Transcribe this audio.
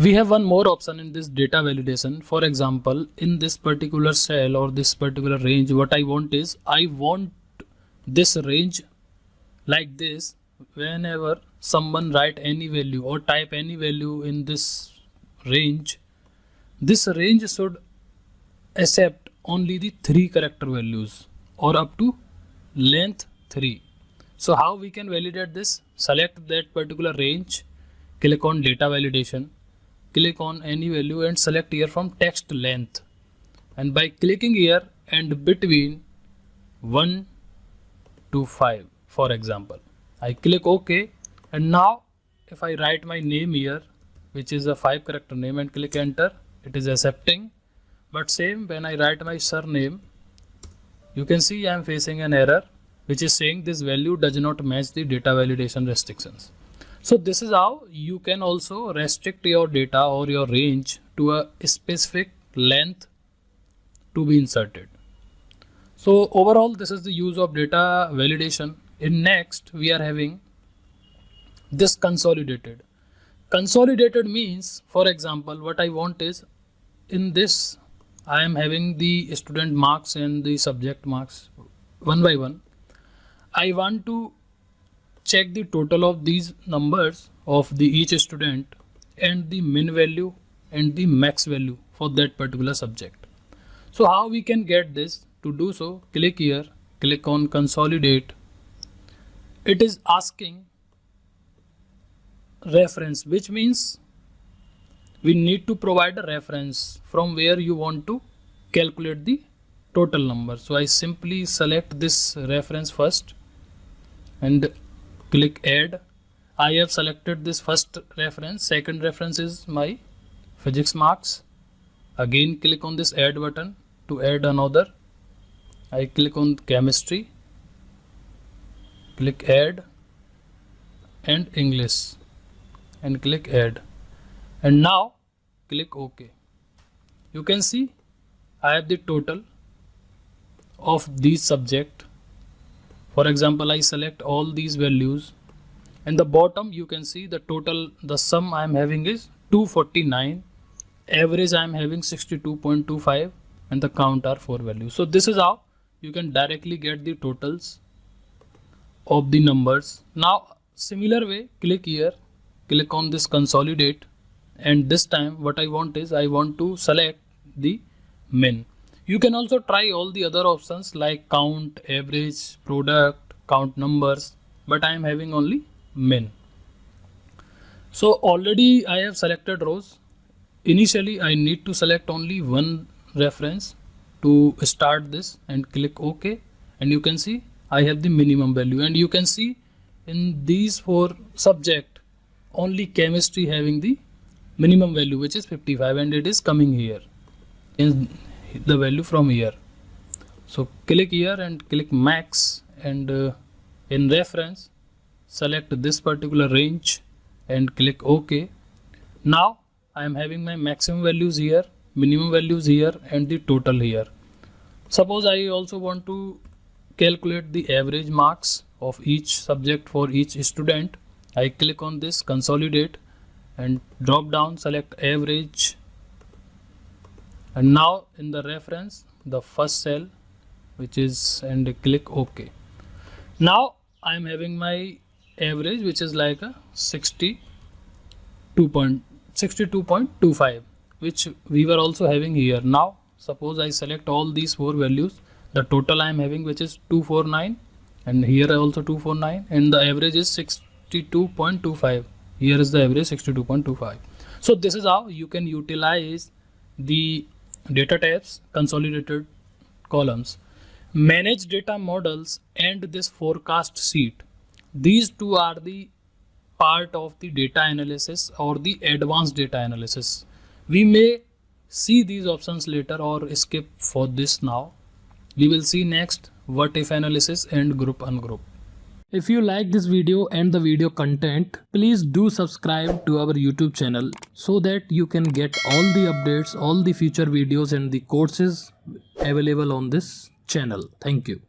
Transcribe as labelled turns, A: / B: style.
A: We have one more option in this data validation. For example, in this particular cell or this particular range, what I want is, I want this range like this. Whenever someone write any value or type any value in this range should accept only the 3 character values or up to length 3. So how we can validate this? Select that particular range, click on data validation, click on any value and select here from text length, and by clicking here and between 1 to 5, for example, I click OK, and now if I write my name here, which is a 5 character name, and click enter, it is accepting. But same when I write my surname, you can see I am facing an error which is saying this value does not match the data validation restrictions. So this is how you can also restrict your data or your range to a specific length to be inserted. So overall, this is the use of data validation. In next, we are having this consolidated. Consolidated means, for example, what I want is, in this I am having the student marks and the subject marks one by one. I want to check the total of these numbers of the each student and the min value and the max value for that particular subject. So how we can get this? To do so, click here, click on consolidate. It is asking reference, which means we need to provide a reference from where you want to calculate the total number. So I simply select this reference first and click add. I have selected this first reference. Second reference is my physics marks. Again click on this add button to add another. I click on chemistry, click add, and English, and click add, and now click OK. You can see I have the total of these subject. For example, I select all these values, and the bottom you can see the total, the sum I am having is 249, average I am having 62.25, and the count are 4 values. So this is how you can directly get the totals of the numbers. Now similar way, click here, click on this consolidate, and this time what I want is, I want to select the min. You can also try all the other options like count, average, product, count numbers, but I am having only min. So already I have selected rows. Initially I need to select only one reference to start this and click OK, and you can see I have the minimum value, and you can see in these 4 subject only chemistry having the minimum value, which is 55, and it is coming here in the value from here. So click here and click max, and in reference select this particular range and click OK. Now I am having my maximum values here, minimum values here, and the total here. Suppose I also want to calculate the average marks of each subject for each student. I click on this consolidate and drop down, select average, and now in the reference the first cell, which is, and click OK. Now I am having my average, which is like a 62.25, which we were also having here. Now suppose I select all these 4 values, the total I am having, which is 249, and here also 249, and the average is 62.25. Here is the average 62.25. So this is how you can utilize the data types, consolidated columns, manage data models, and this forecast sheet. These two are the part of the data analysis or the advanced data analysis. We may see these options later or skip for this now. We will see next what if analysis and group ungroup. If you like this video and the video content, please do subscribe to our YouTube channel so that you can get all the updates, all the future videos and the courses available on this channel. Thank you.